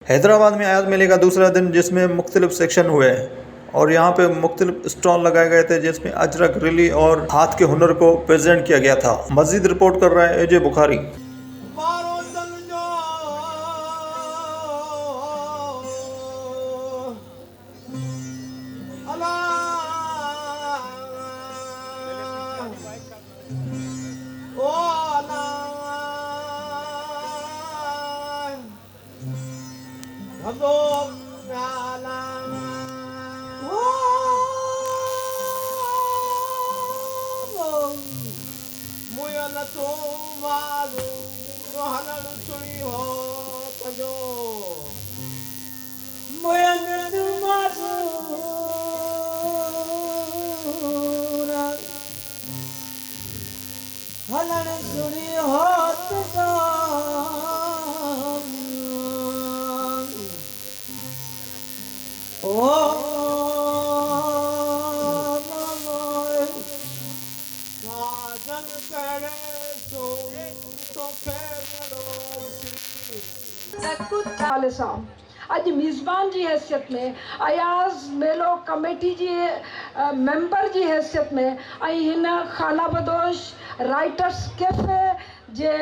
हैदराबाद में आयात मेले का दूसरा दिन, जिसमें मुख्तलिफ सेक्शन हुए और यहाँ पे मुख्तलिफ स्टॉल लगाए गए थे, जिसमें अजरक, रिली और हाथ के हुनर को प्रेजेंट किया गया था। मजीद रिपोर्ट कर रहा है एजे बुखारी। अज मेज़बान जी हैसियत में, अयाज़ मेलो कमेटी जी मेंबर जी हैसियत में, इन खाना बदोश राइटर्स कैफे जे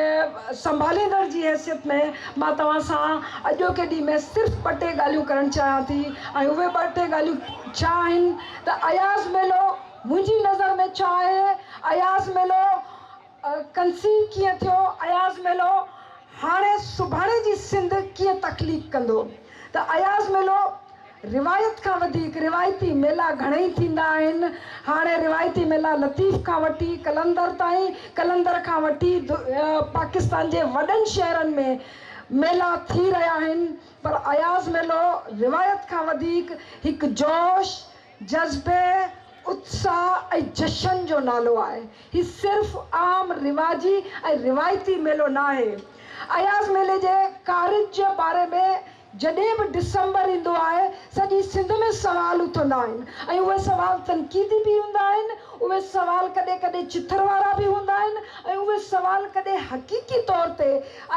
संभालींदड़ जी हैसियत में मां तव्हां सां अॼोके ॾींहं में सिर्फ़ु ॿ टे ॻाल्हियूं करणु चाहियां थी। ऐं उहे ॿ टे ॻाल्हियूं छा आहिनि त अयाज़ मेलो मुंहिंजी नज़र में छा आहे, अयाज़ मेलो कंसीव कीअं थियो, अयाज़ मेलो हाणे सुभाणे जी सिंध कीअं तख़लीक़ कंदो। त अयाज़ मेलो रिवायत खां वधीक रिवायती मेला घणेई थींदा आहिनि। हाणे रिवायती मेला लतीफ़ खां वठी कलंदर ताईं, कलंदर खां वठी पाकिस्तान जे वॾनि शहरनि में मेला थी रहिया आहिनि। पर अयाज़ मेलो रिवायत खां वधीक हिकु जोश, जज़्बे, उत्साह ऐं जशन जो नालो आहे। हीउ सिर्फ़ु आम रिवाजी ऐं रिवायती मेलो न आहे। अयाज़ मेले जे कारज जे बारे में जॾहिं बि डिसंबर ईंदो आहे, सॼी सिंध में सवाल उथंदा आहिनि ऐं उहे सवाल तनक़ीदी बि हूंदा आहिनि, उहे सवाल कॾहिं कॾहिं चिथर वारा बि हूंदा आहिनि ऐं उहे सवाल कॾहिं हक़ीक़ी तौर ते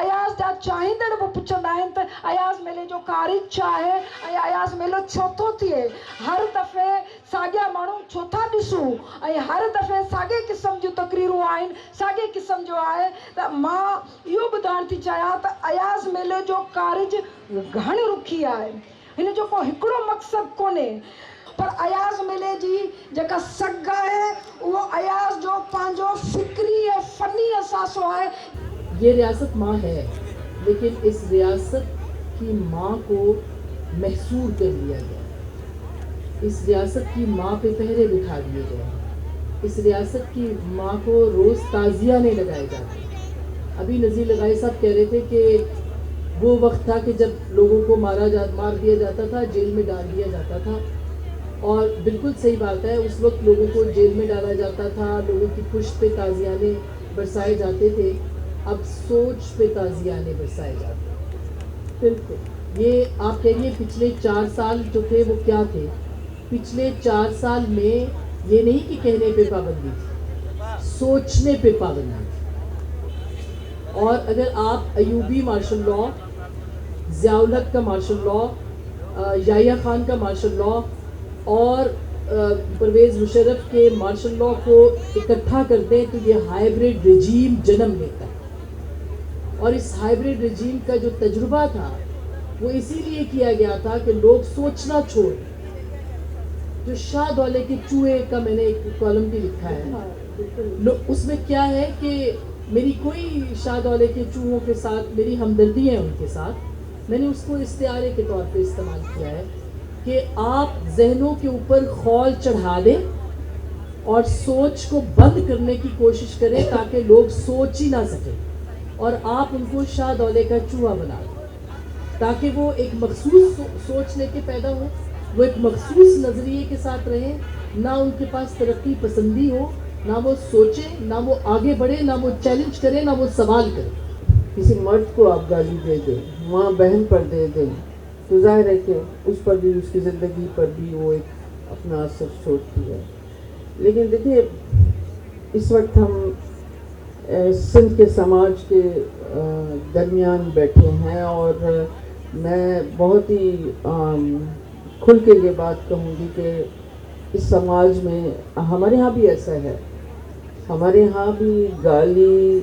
अयाज़ जा चाहींदड़ बि पुछंदा आहिनि त अयाज़ मेले जो कारज छा आहे ऐं अयाज़ मेलो छो थो थिए। हर दफ़े साॻिया माण्हू छो था ॾिसूं ऐं हर दफ़े साॻे क़िस्म जूं तक़रीरूं आहिनि, साॻे क़िस्म जो आहे। त मां इहो ॿुधाइणु थी चाहियां त अयाज़ मेले जो कारज घण रुखी आहे, हिन जो को हिकिड़ो मक़सदु कोन्हे। पर अयाज़ मेले जी जेका सग आहे उहो अयाज़ जो पंहिंजो फ़िक्री ऐं फ़नी असासो आहे। ये रियासत माँ है, लेकिन इस रियासत की माँ को महसूर कर लिया गया। इस रियासत की माँ पे पहरे बिठा दिए गए। इस रियासत की माँ को रोज़ ताज़िया नहीं लगाए जाते। अभी नज़ीर लगाई साहब कह रहे थे कि वो वक्त था कि जब लोगों को मार दिया जाता था, जेल में डाल दिया जाता था। और बिल्कुल सही बात है, उस वक्त लोगों को जेल में डाला जाता था, लोगों की पुश्त पे ताज़ियाने बरसाए जाते थे। अब सोच पे ताज़ियाने बरसाए जाते हैं। बिल्कुल ये आप कहिए पिछले 4 साल जो थे वो क्या थे। पिछले 4 साल में ये नहीं कि कहने पे पाबंदी थी, सोचने पे पाबंदी थी। और अगर आप अयूबी मार्शल लॉ, ज़ियाउल हक का मार्शल लॉ, याहिया खान का मार्शल लॉ और परवेज़ मुशर्रफ के मार्शल लॉ को इकट्ठा करते हैं तो ये हाइब्रिड रजीम जन्म लेता है। और इस हाइब्रिड रजीम का जो तजुर्बा था वो इसीलिए किया गया था कि लोग सोचना छोड़। जो शाह दौले के चूहे का मैंने एक कॉलम भी लिखा है, उसमें क्या है कि मेरी कोई शाह दौले के चूहों के साथ मेरी हमदर्दी है उनके साथ। मैंने उसको इस्तिआरे के तौर पे इस्तेमाल किया है कि आप जहनों के ऊपर खौल चढ़ा दें और सोच को बंद करने की कोशिश करें ताकि लोग सोच ही ना सकें, और आप उनको शाह दौले का चूहा बना दें ताकि वो एक मखसूस सोच लेके पैदा हो, वो एक मखसूस नज़रिए के साथ रहें, ना उनके पास तरक्की पसंदी हो, ना वो सोचे, ना वो आगे बढ़े, ना वो चैलेंज करे, ना वो सवाल करे। किसी मर्द को आप गाली दे दें, माँ बहन पर दे दें, तो जाहिर है कि उस पर भी, उसकी ज़िंदगी पर भी वो एक अपना असर छोड़ती है। लेकिन देखिए, इस वक्त हम सिंध के समाज के दरमियान बैठे हैं और मैं बहुत ही खुल के ये बात कहूँगी कि इस समाज में हमारे यहाँ भी ऐसा है, हमारे यहाँ भी गाली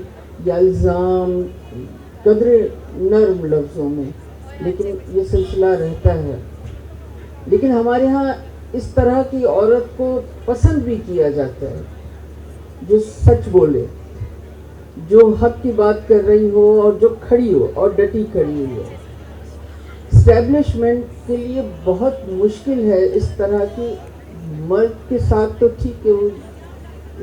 या इल्ज़ाम कदरे नर्म लफ्ज़ों में, लेकिन ये सिलसिला रहता है। लेकिन हमारे यहाँ इस तरह की औरत को पसंद भी किया जाता है जो सच बोले, जो हक की बात कर रही हो और जो खड़ी हो और डटी खड़ी हुई हो। इस्टेब्लिशमेंट के लिए बहुत मुश्किल है इस तरह की, मर्द के साथ तो ठीक है वो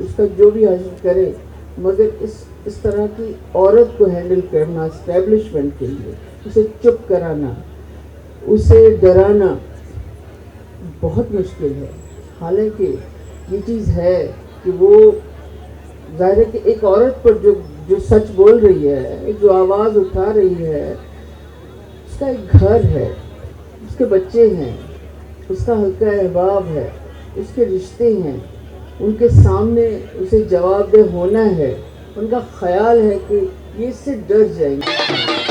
उसका जो भी हासिल करे, मगर इस तरह की औरत को हैंडल करना इस्टेब्लिशमेंट के लिए, उसे चुप कराना, उसे डराना बहुत मुश्किल है। हालांकि ये चीज़ है कि वो ज़ाहिर है कि एक औरत पर जो सच बोल रही है, जो आवाज़ उठा रही है, उसका एक घर है, उसके बच्चे हैं, उसका हल्का अहबाब है, उसके रिश्ते हैं, उनके सामने उसे जवाबदेह होना है। उनका ख्याल है कि ये इससे डर जाएंगे।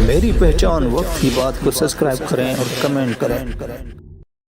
मेरी पहचान वक्त की बात को सब्सक्राइब करें और कमेंट करें।